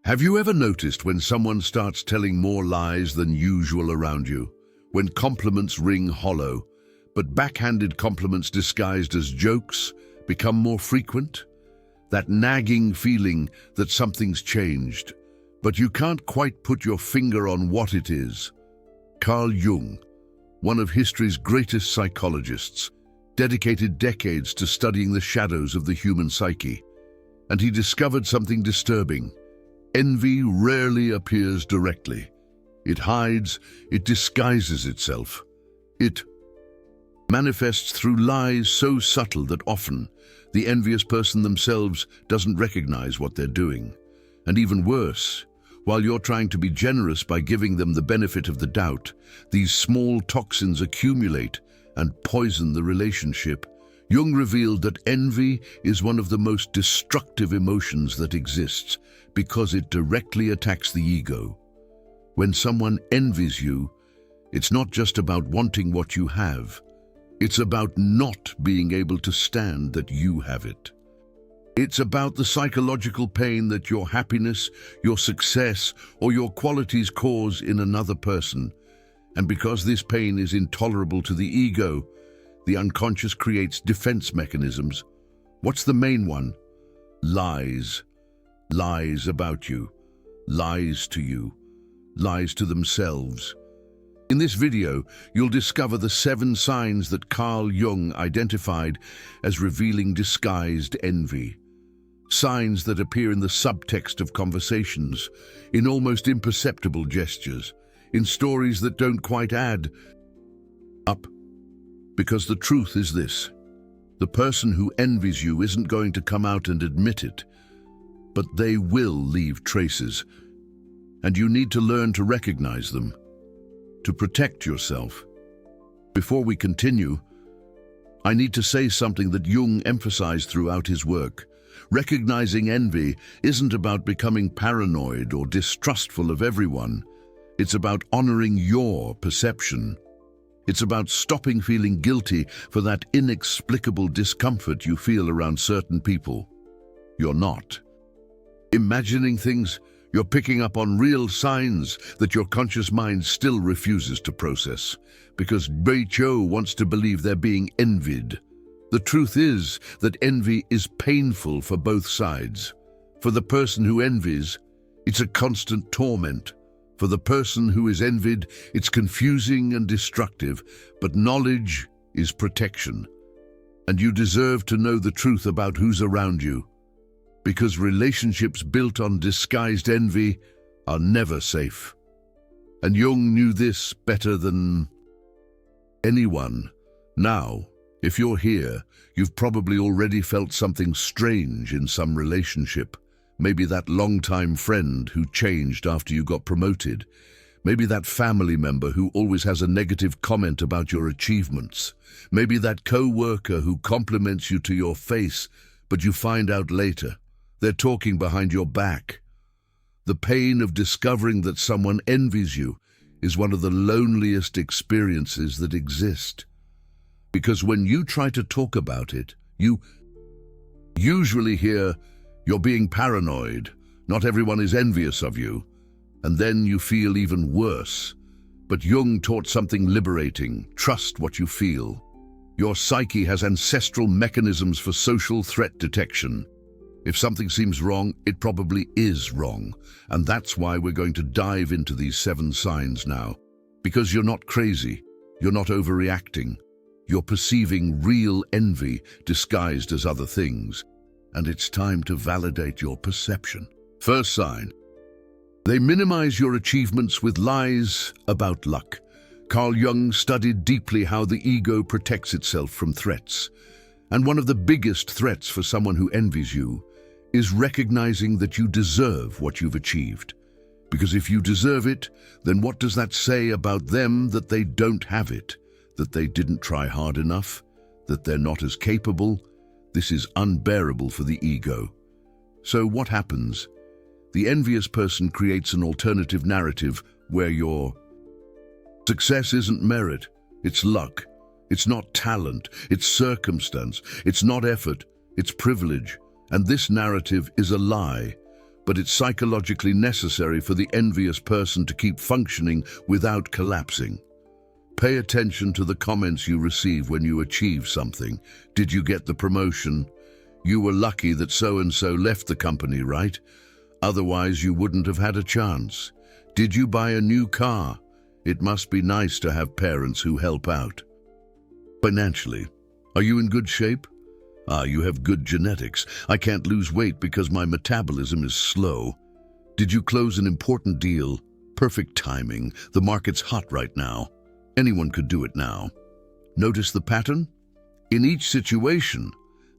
Have you ever noticed when someone starts telling more lies than usual around you? When compliments ring hollow, but backhanded compliments disguised as jokes become more frequent? That nagging feeling that something's changed, but you can't quite put your finger on what it is. Carl Jung, one of history's greatest psychologists, dedicated decades to studying the shadows of the human psyche, and he discovered something disturbing. Envy rarely appears directly. It hides, it disguises itself. It manifests through lies so subtle that often the envious person themselves doesn't recognize what they're doing. And even worse, while you're trying to be generous by giving them the benefit of the doubt, these small toxins accumulate and poison the relationship. Jung revealed that envy is one of the most destructive emotions that exists because it directly attacks the ego. When someone envies you, it's not just about wanting what you have. It's about not being able to stand that you have it. It's about the psychological pain that your happiness, your success, or your qualities cause in another person. And because this pain is intolerable to the ego, the unconscious creates defense mechanisms. What's the main one? Lies. Lies about you. Lies to you. Lies to themselves. In this video, you'll discover the 7 signs that Carl Jung identified as revealing disguised envy. Signs that appear in the subtext of conversations, in almost imperceptible gestures, in stories that don't quite add up. Because the truth is this: the person who envies you isn't going to come out and admit it, but they will leave traces, and you need to learn to recognize them, to protect yourself. Before we continue, I need to say something that Jung emphasized throughout his work. Recognizing envy isn't about becoming paranoid or distrustful of everyone. It's about honoring your perception. It's about stopping feeling guilty for that inexplicable discomfort you feel around certain people. You're not imagining things. You're picking up on real signs that your conscious mind still refuses to process, because Cho wants to believe they're being envied. The truth is that envy is painful for both sides. For the person who envies, it's a constant torment. For the person who is envied, it's confusing and destructive, but knowledge is protection. And you deserve to know the truth about who's around you, because relationships built on disguised envy are never safe. And Jung knew this better than anyone. Now, if you're here, you've probably already felt something strange in some relationship. Maybe that longtime friend who changed after you got promoted. Maybe that family member who always has a negative comment about your achievements. Maybe that co-worker who compliments you to your face, but you find out later they're talking behind your back. The pain of discovering that someone envies you is one of the loneliest experiences that exist. Because when you try to talk about it, you usually hear, "You're being paranoid, not everyone is envious of you," and then you feel even worse. But Jung taught something liberating: trust what you feel. Your psyche has ancestral mechanisms for social threat detection. If something seems wrong, it probably is wrong. And that's why we're going to dive into these 7 signs now. Because you're not crazy, you're not overreacting. You're perceiving real envy disguised as other things. And it's time to validate your perception. First sign: they minimize your achievements with lies about luck. Carl Jung studied deeply how the ego protects itself from threats. And one of the biggest threats for someone who envies you is recognizing that you deserve what you've achieved. Because if you deserve it, then what does that say about them? That they don't have it, that they didn't try hard enough, that they're not as capable. This is unbearable for the ego. So what happens? The envious person creates an alternative narrative where your success isn't merit, it's luck. It's not talent, it's circumstance. It's not effort, it's privilege. And this narrative is a lie. but it's psychologically necessary for the envious person to keep functioning without collapsing. Pay attention to the comments you receive when you achieve something. Did you get the promotion? You were lucky that so-and-so left the company, right? Otherwise, you wouldn't have had a chance. Did you buy a new car? It must be nice to have parents who help out. Financially, are you in good shape? You have good genetics. I can't lose weight because my metabolism is slow. Did you close an important deal? Perfect timing. The market's hot right now. Anyone could do it now. Notice the pattern? In each situation,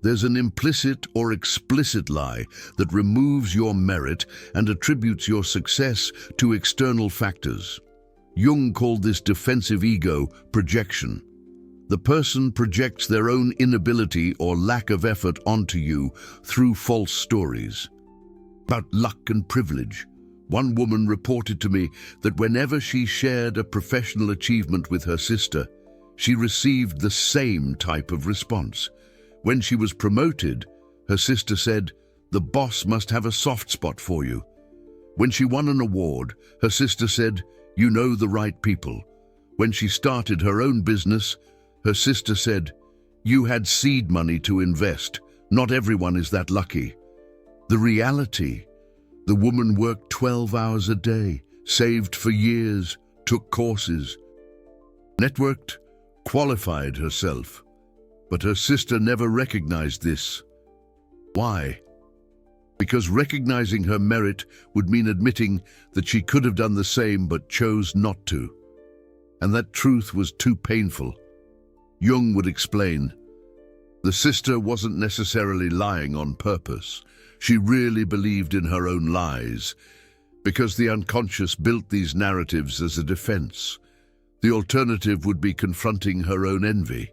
there's an implicit or explicit lie that removes your merit and attributes your success to external factors. Jung called this defensive ego projection. The person projects their own inability or lack of effort onto you through false stories. About luck and privilege, one woman reported to me that whenever she shared a professional achievement with her sister, she received the same type of response. When she was promoted, her sister said, "The boss must have a soft spot for you." When she won an award, her sister said, "You know the right people." When she started her own business, her sister said, "You had seed money to invest. Not everyone is that lucky." The reality: the woman worked 12 hours a day, saved for years, took courses, networked, qualified herself. But her sister never recognized this. Why? Because recognizing her merit would mean admitting that she could have done the same but chose not to. And that truth was too painful. Jung would explain, the sister wasn't necessarily lying on purpose. She really believed in her own lies, because the unconscious built these narratives as a defense. The alternative would be confronting her own envy,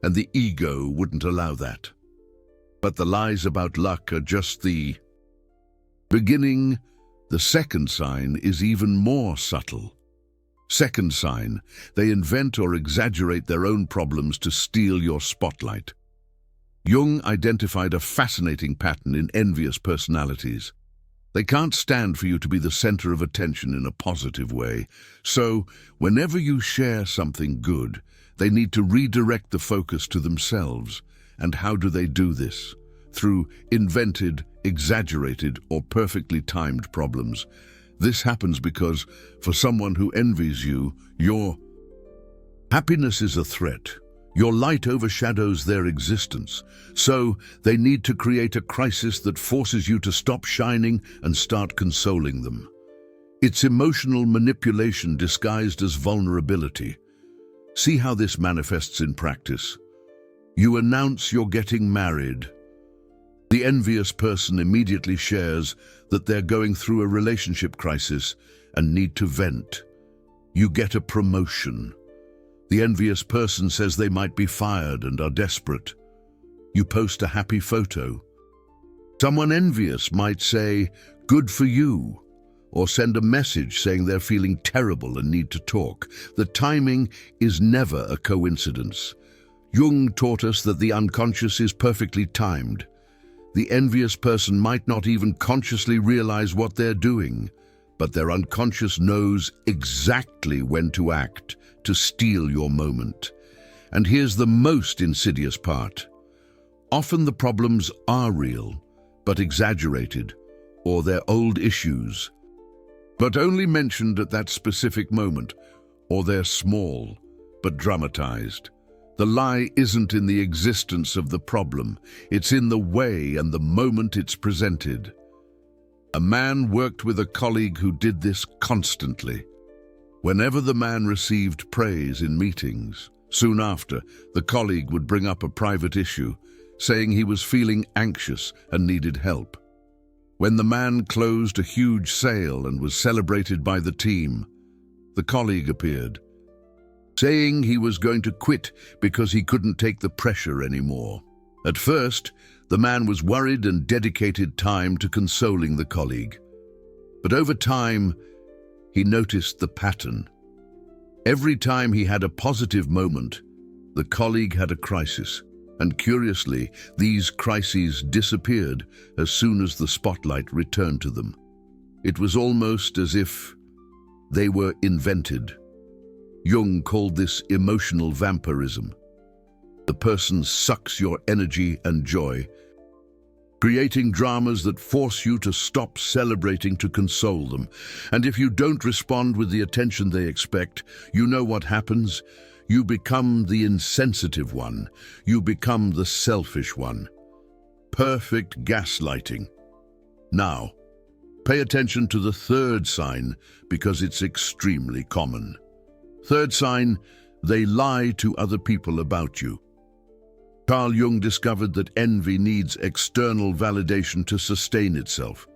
and the ego wouldn't allow that. But the lies about luck are just the beginning. The second sign is even more subtle. Second sign, they invent or exaggerate their own problems to steal your spotlight. Jung identified a fascinating pattern in envious personalities. They can't stand for you to be the center of attention in a positive way. So, whenever you share something good, they need to redirect the focus to themselves. And how do they do this? Through invented, exaggerated, or perfectly timed problems. This happens because, for someone who envies you, your happiness is a threat. Your light overshadows their existence. So, they need to create a crisis that forces you to stop shining and start consoling them. It's emotional manipulation disguised as vulnerability. See how this manifests in practice. You announce you're getting married. The envious person immediately shares that they're going through a relationship crisis and need to vent. You get a promotion. The envious person says they might be fired and are desperate. You post a happy photo. Someone envious might say, "Good for you," or send a message saying they're feeling terrible and need to talk. The timing is never a coincidence. Jung taught us that the unconscious is perfectly timed. The envious person might not even consciously realize what they're doing, but their unconscious knows exactly when to act to steal your moment. And here's the most insidious part. Often the problems are real, but exaggerated, or they're old issues, but only mentioned at that specific moment, or they're small, but dramatized. The lie isn't in the existence of the problem, it's in the way and the moment it's presented. A man worked with a colleague who did this constantly. Whenever the man received praise in meetings, soon after, the colleague would bring up a private issue, saying he was feeling anxious and needed help. When the man closed a huge sale and was celebrated by the team, the colleague appeared, saying he was going to quit because he couldn't take the pressure anymore. At first, the man was worried and dedicated time to consoling the colleague. But over time, he noticed the pattern. Every time he had a positive moment, the colleague had a crisis. And curiously, these crises disappeared as soon as the spotlight returned to them. It was almost as if they were invented. Jung called this emotional vampirism. The person sucks your energy and joy, creating dramas that force you to stop celebrating to console them. And if you don't respond with the attention they expect, you know what happens? You become the insensitive one. You become the selfish one. Perfect gaslighting. Now, pay attention to the third sign because it's extremely common. Third sign, they lie to other people about you. Carl Jung discovered that envy needs external validation to sustain itself.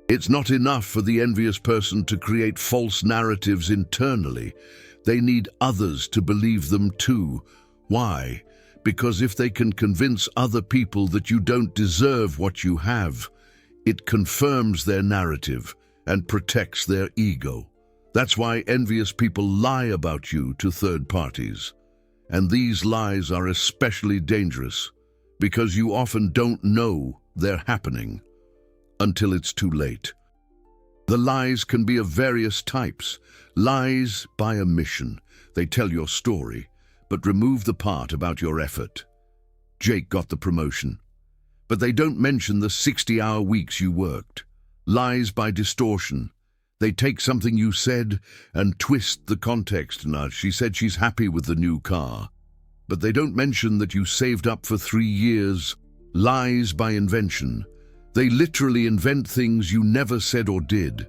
It's not enough for the envious person to create false narratives internally. They need others to believe them too. Why? Because if they can convince other people that you don't deserve what you have, it confirms their narrative and protects their ego. That's why envious people lie about you to third parties. And these lies are especially dangerous because you often don't know they're happening until it's too late. The lies can be of various types. Lies by omission. They tell your story, but remove the part about your effort. Jake got the promotion, but they don't mention the 60-hour weeks you worked. Lies by distortion. They take something you said and twist the context. Now, she said she's happy with the new car, but they don't mention that you saved up for 3 years. Lies by invention. They literally invent things you never said or did.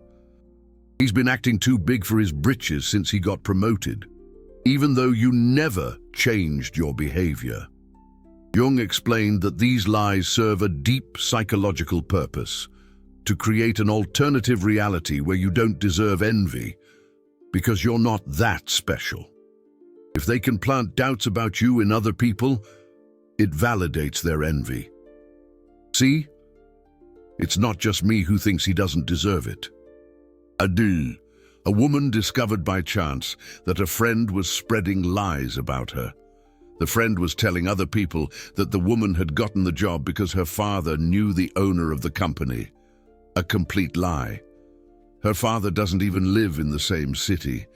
He's been acting too big for his britches since he got promoted, even though you never changed your behavior. Jung explained that these lies serve a deep psychological purpose, to create an alternative reality where you don't deserve envy because you're not that special. If they can plant doubts about you in other people, it validates their envy. See? It's not just me who thinks he doesn't deserve it. Adele, a woman discovered by chance that a friend was spreading lies about her. The friend was telling other people that the woman had gotten the job because her father knew the owner of the company. A complete lie. Her father doesn't even live in the same city,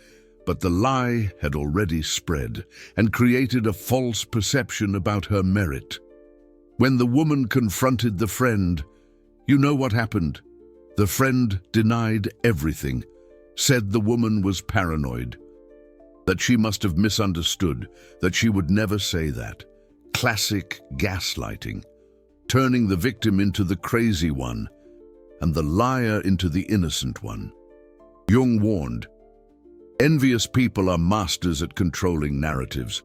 but the lie had already spread and created a false perception about her merit. When the woman confronted the friend, you know what happened? The friend denied everything, said the woman was paranoid, that she must have misunderstood, that she would never say that. Classic gaslighting, turning the victim into the crazy one and the liar into the innocent one. Jung warned, envious people are masters at controlling narratives.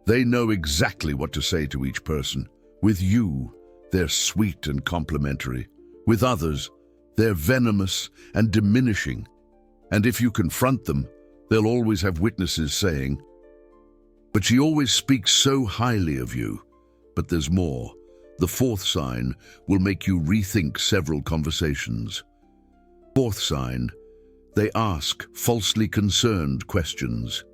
They know exactly what to say to each person. With you, they're sweet and complimentary. With others, they're venomous and diminishing. And if you confront them, they'll always have witnesses saying, "But she always speaks so highly of you." But there's more. The fourth sign will make you rethink several conversations. Fourth sign, they ask falsely concerned questions.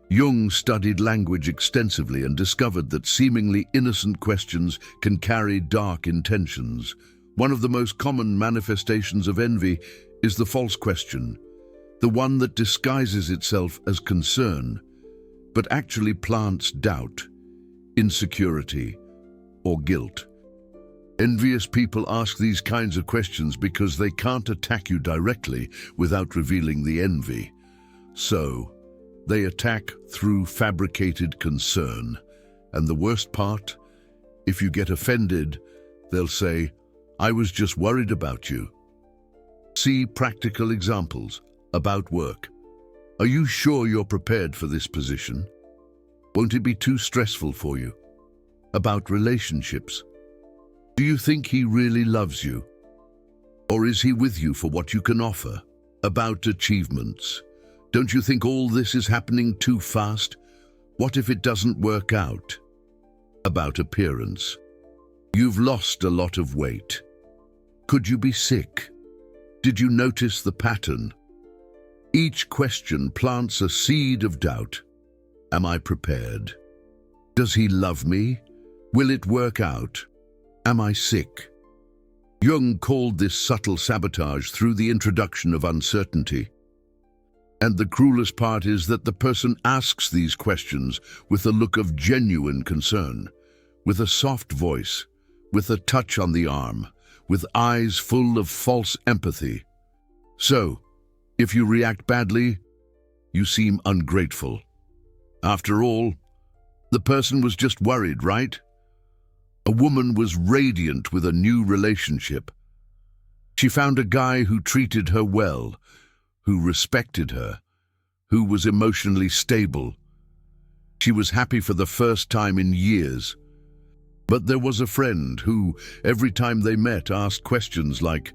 Jung studied language extensively and discovered that seemingly innocent questions can carry dark intentions. One of the most common manifestations of envy is the false question, the one that disguises itself as concern, but actually plants doubt, insecurity, or guilt. Envious people ask these kinds of questions because they can't attack you directly without revealing the envy. So, they attack through fabricated concern. And the worst part, if you get offended, they'll say, "I was just worried about you." See practical examples about work. Are you sure you're prepared for this position? Won't it be too stressful for you? About relationships. Do you think he really loves you? Or is he with you for what you can offer? About achievements. Don't you think all this is happening too fast? What if it doesn't work out? About appearance. You've lost a lot of weight. Could you be sick? Did you notice the pattern? Each question plants a seed of doubt. Am I prepared? Does he love me? Will it work out? Am I sick? Jung called this subtle sabotage through the introduction of uncertainty. And the cruelest part is that the person asks these questions with a look of genuine concern, with a soft voice, with a touch on the arm, with eyes full of false empathy. So, if you react badly, you seem ungrateful. After all, the person was just worried, right? A woman was radiant with a new relationship. She found a guy who treated her well, who respected her, who was emotionally stable. She was happy for the first time in years. But there was a friend who, every time they met, asked questions like,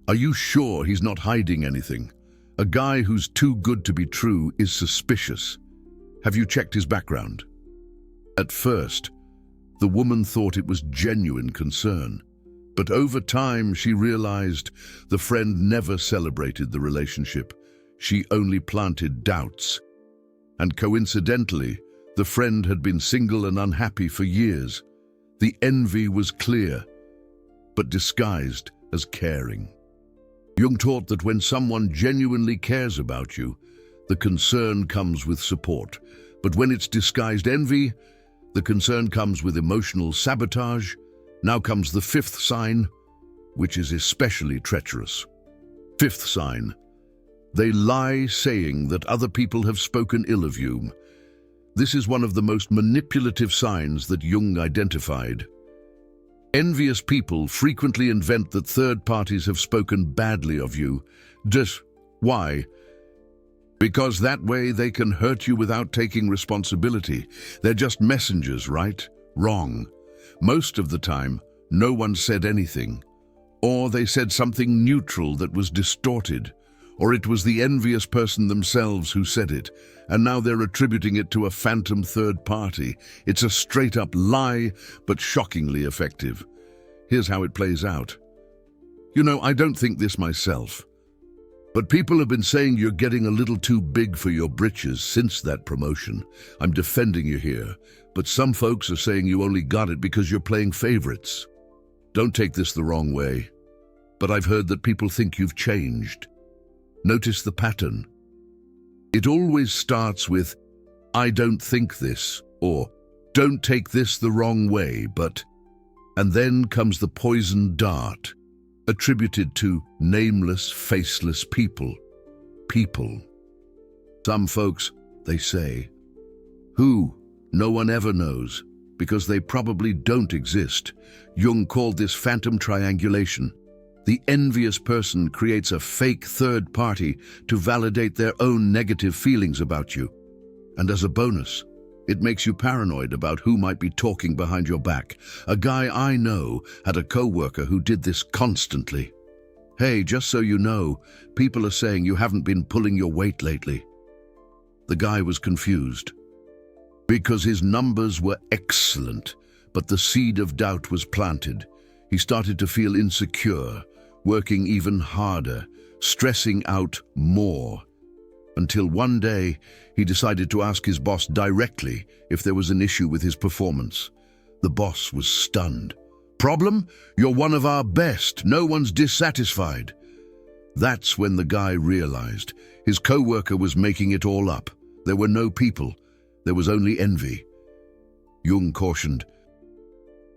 "Are you sure he's not hiding anything? A guy who's too good to be true is suspicious. Have you checked his background?" At first, the woman thought it was genuine concern. But over time, she realized the friend never celebrated the relationship. She only planted doubts. And coincidentally, the friend had been single and unhappy for years. The envy was clear, but disguised as caring. Jung taught that when someone genuinely cares about you, the concern comes with support. But when it's disguised envy, the concern comes with emotional sabotage. Now comes the fifth sign, which is especially treacherous. Fifth sign. They lie saying that other people have spoken ill of you. This is one of the most manipulative signs that Jung identified. Envious people frequently invent that third parties have spoken badly of you. Why? Because that way they can hurt you without taking responsibility. They're just messengers, right? Wrong. Most of the time, no one said anything. Or they said something neutral that was distorted. Or it was the envious person themselves who said it, and now they're attributing it to a phantom third party. It's a straight-up lie, but shockingly effective. Here's how it plays out. You know, I don't think this myself. But people have been saying you're getting a little too big for your britches since that promotion. I'm defending you here, but some folks are saying you only got it because you're playing favorites. Don't take this the wrong way, but I've heard that people think you've changed. Notice the pattern. It always starts with, "I don't think this," or "Don't take this the wrong way, but..." And then comes the poison dart, attributed to nameless, faceless people. Some folks, they say. Who? No one ever knows, because they probably don't exist. Jung called this phantom triangulation. The envious person creates a fake third party to validate their own negative feelings about you. And as a bonus, it makes you paranoid about who might be talking behind your back. A guy I know had a co-worker who did this constantly. "Hey, just so you know, people are saying you haven't been pulling your weight lately." The guy was confused. Because his numbers were excellent, but the seed of doubt was planted. He started to feel insecure, working even harder, stressing out more. Until one day, he decided to ask his boss directly if there was an issue with his performance. The boss was stunned. "Problem? You're one of our best. No one's dissatisfied." That's when the guy realized his co-worker was making it all up. There were no people. There was only envy. Jung cautioned,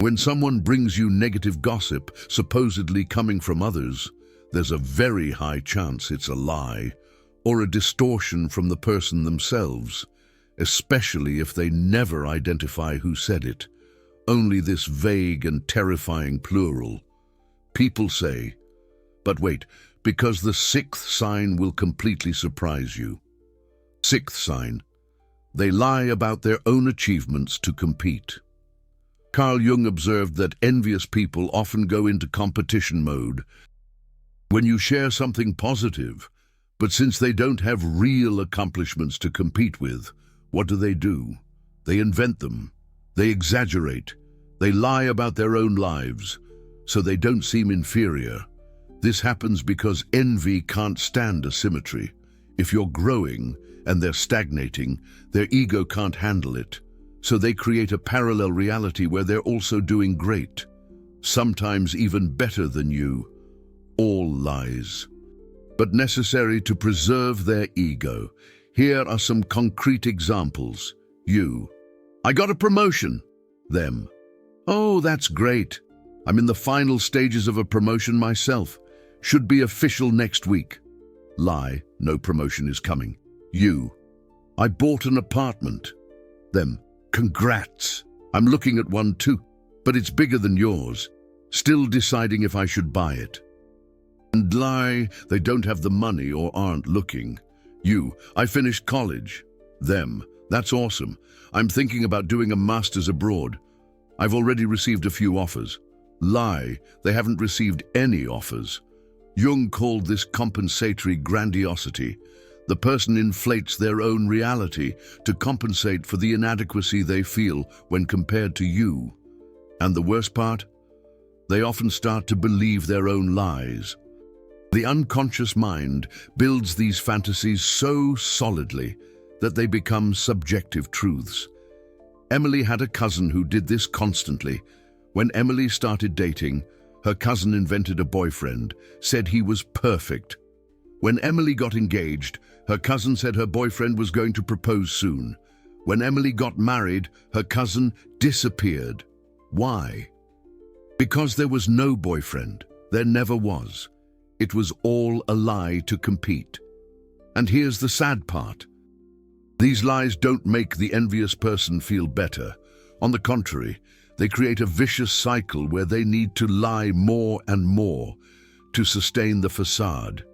when someone brings you negative gossip, supposedly coming from others, there's a very high chance it's a lie or a distortion from the person themselves, especially if they never identify who said it. Only this vague and terrifying plural. People say, but wait, because the sixth sign will completely surprise you. Sixth sign. They lie about their own achievements to compete. Carl Jung observed that envious people often go into competition mode when you share something positive, but since they don't have real accomplishments to compete with, what do? They invent them. They exaggerate. They lie about their own lives, so they don't seem inferior. This happens because envy can't stand asymmetry. If you're growing and they're stagnating, their ego can't handle it. So they create a parallel reality where they're also doing great, sometimes even better than you. All lies, but necessary to preserve their ego. Here are some concrete examples. You: I got a promotion. Them: oh, that's great. I'm in the final stages of a promotion myself. Should be official next week. Lie: no promotion is coming. You: I bought an apartment. Them: congrats. I'm looking at one too, but it's bigger than yours. Still deciding if I should buy it. And lie: they don't have the money or aren't looking. You: I finished college. Them: that's awesome. I'm thinking about doing a master's abroad. I've already received a few offers. Lie: they haven't received any offers. Jung called this compensatory grandiosity. The person inflates their own reality to compensate for the inadequacy they feel when compared to you. And the worst part? They often start to believe their own lies. The unconscious mind builds these fantasies so solidly that they become subjective truths. Emily had a cousin who did this constantly. When Emily started dating, her cousin invented a boyfriend, said he was perfect. When Emily got engaged, her cousin said her boyfriend was going to propose soon. When Emily got married, her cousin disappeared. Why? Because there was no boyfriend. There never was. It was all a lie to compete. And here's the sad part. These lies don't make the envious person feel better. On the contrary, they create a vicious cycle where they need to lie more and more to sustain the facade.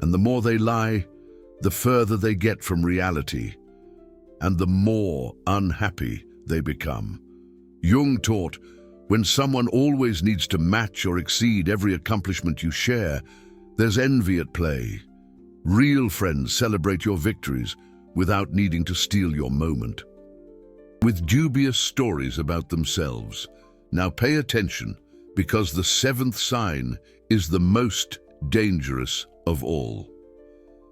And the more they lie, the further they get from reality, and the more unhappy they become. Jung taught, when someone always needs to match or exceed every accomplishment you share, there's envy at play. Real friends celebrate your victories without needing to steal your moment. With dubious stories about themselves. Now pay attention, because the seventh sign is the most dangerous of all.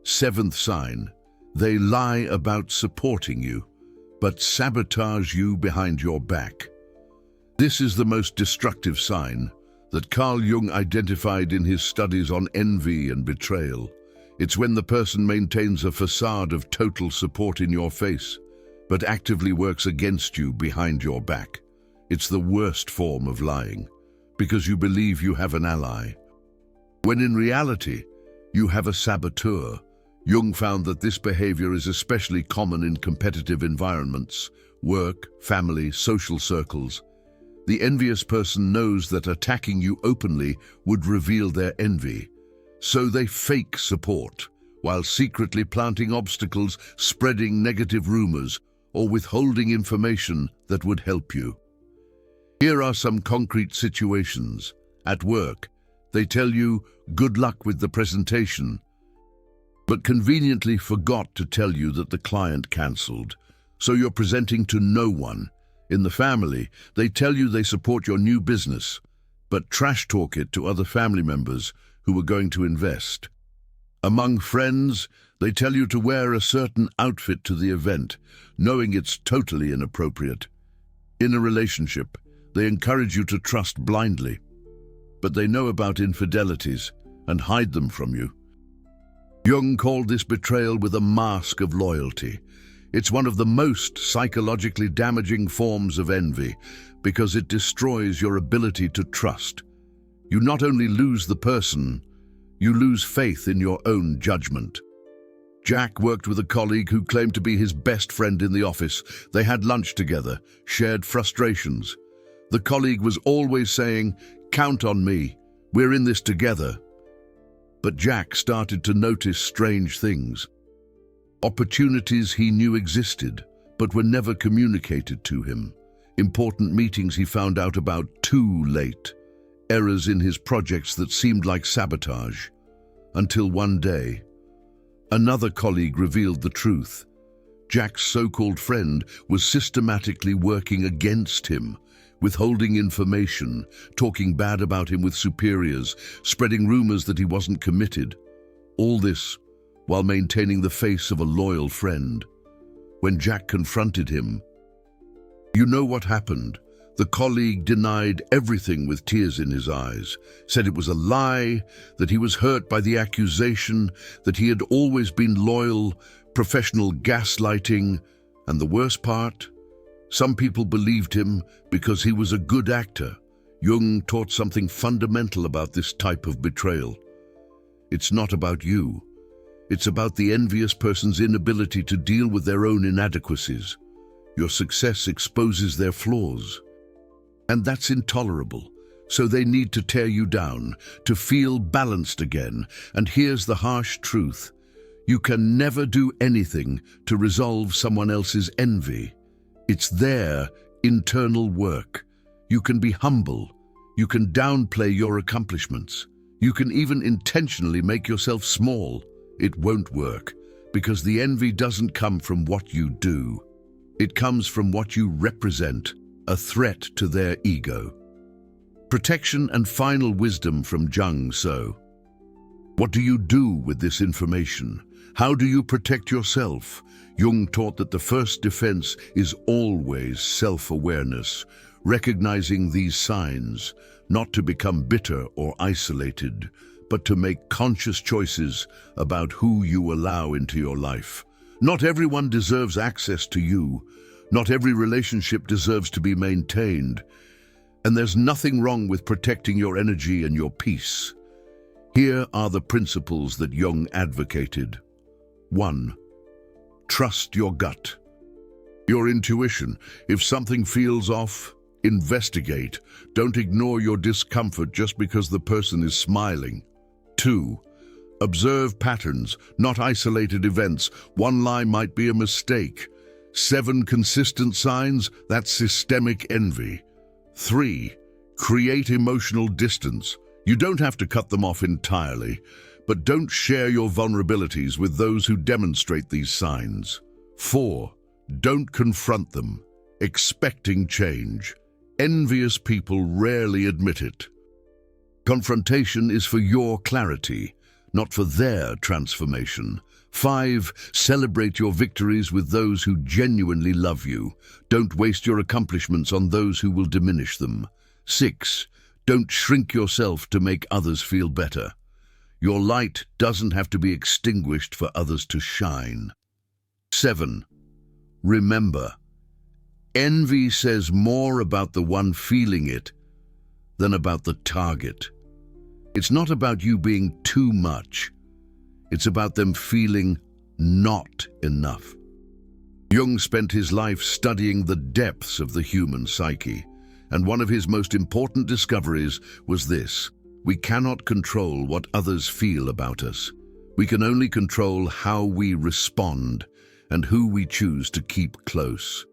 Seventh sign: they lie about supporting you, but sabotage you behind your back. This is the most destructive sign that Carl Jung identified in his studies on envy and betrayal. It's when the person maintains a facade of total support in your face, but actively works against you behind your back. It's the worst form of lying, because you believe you have an ally, when in reality, you have a saboteur. Jung found that this behavior is especially common in competitive environments, work, family, social circles. The envious person knows that attacking you openly would reveal their envy, so they fake support, while secretly planting obstacles, spreading negative rumors, or withholding information that would help you. Here are some concrete situations. At work, they tell you, good luck with the presentation, but conveniently forgot to tell you that the client cancelled, so you're presenting to no one. In the family, they tell you they support your new business, but trash talk it to other family members who are going to invest. Among friends, they tell you to wear a certain outfit to the event, knowing it's totally inappropriate. In a relationship, they encourage you to trust blindly, but they know about infidelities and hide them from you. Jung called this betrayal with a mask of loyalty. It's one of the most psychologically damaging forms of envy because it destroys your ability to trust. You not only lose the person, you lose faith in your own judgment. Jack worked with a colleague who claimed to be his best friend in the office. They had lunch together, shared frustrations. The colleague was always saying, "Count on me, we're in this together." But Jack started to notice strange things. Opportunities he knew existed, but were never communicated to him. Important meetings he found out about too late. Errors in his projects that seemed like sabotage. Until one day, another colleague revealed the truth. Jack's so-called friend was systematically working against him, withholding information, talking bad about him with superiors, spreading rumors that he wasn't committed. All this while maintaining the face of a loyal friend. When Jack confronted him, You know what happened. The colleague denied everything with tears in his eyes, said it was a lie, that he was hurt by the accusation, that he had always been loyal, professional gaslighting, and the worst part? Some people believed him because he was a good actor. Jung taught something fundamental about this type of betrayal. It's not about you. It's about the envious person's inability to deal with their own inadequacies. Your success exposes their flaws. And that's intolerable. So they need to tear you down, to feel balanced again. And here's the harsh truth. You can never do anything to resolve someone else's envy. It's their internal work. You can be humble. You can downplay your accomplishments. You can even intentionally make yourself small. It won't work, because the envy doesn't come from what you do. It comes from what you represent, a threat to their ego. Protection and final wisdom from Jung. So, what do you do with this information? How do you protect yourself? Jung taught that the first defense is always self-awareness, recognizing these signs, not to become bitter or isolated, but to make conscious choices about who you allow into your life. Not everyone deserves access to you. Not every relationship deserves to be maintained. And there's nothing wrong with protecting your energy and your peace. Here are the principles that Jung advocated. 1. Trust your gut. Your intuition. If something feels off, investigate. Don't ignore your discomfort just because the person is smiling. 2. Observe patterns, not isolated events. One lie might be a mistake. 7 consistent signs, that's systemic envy. 3. Create emotional distance. You don't have to cut them off entirely, but don't share your vulnerabilities with those who demonstrate these signs. 4. Don't confront them, expecting change. Envious people rarely admit it. Confrontation is for your clarity, not for their transformation. 5. Celebrate your victories with those who genuinely love you. Don't waste your accomplishments on those who will diminish them. 6. Don't shrink yourself to make others feel better. Your light doesn't have to be extinguished for others to shine. 7. Remember, envy says more about the one feeling it than about the target. It's not about you being too much. It's about them feeling not enough. Jung spent his life studying the depths of the human psyche, and one of his most important discoveries was this: we cannot control what others feel about us. We can only control how we respond and who we choose to keep close.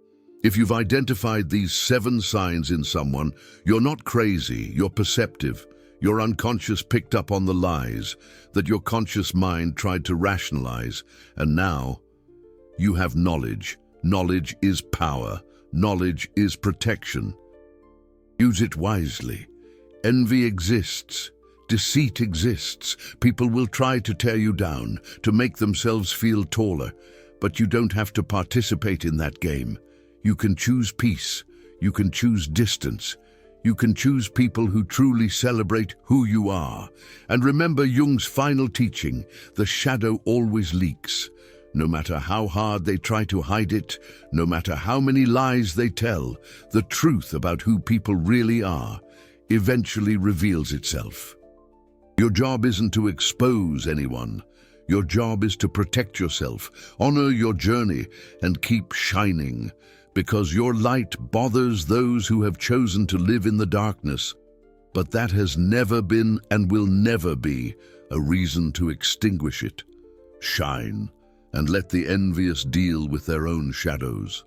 If you've identified these 7 signs in someone, you're not crazy, you're perceptive. Your unconscious picked up on the lies that your conscious mind tried to rationalize, and now you have knowledge. Knowledge is power. Knowledge is protection. Use it wisely. Envy exists. Deceit exists. People will try to tear you down, to make themselves feel taller, but you don't have to participate in that game. You can choose peace. You can choose distance. You can choose people who truly celebrate who you are. And remember Jung's final teaching: the shadow always leaks. No matter how hard they try to hide it, no matter how many lies they tell, the truth about who people really are eventually reveals itself. Your job isn't to expose anyone. Your job is to protect yourself, honor your journey, and keep shining. Because your light bothers those who have chosen to live in the darkness. But that has never been and will never be a reason to extinguish it. Shine, and let the envious deal with their own shadows.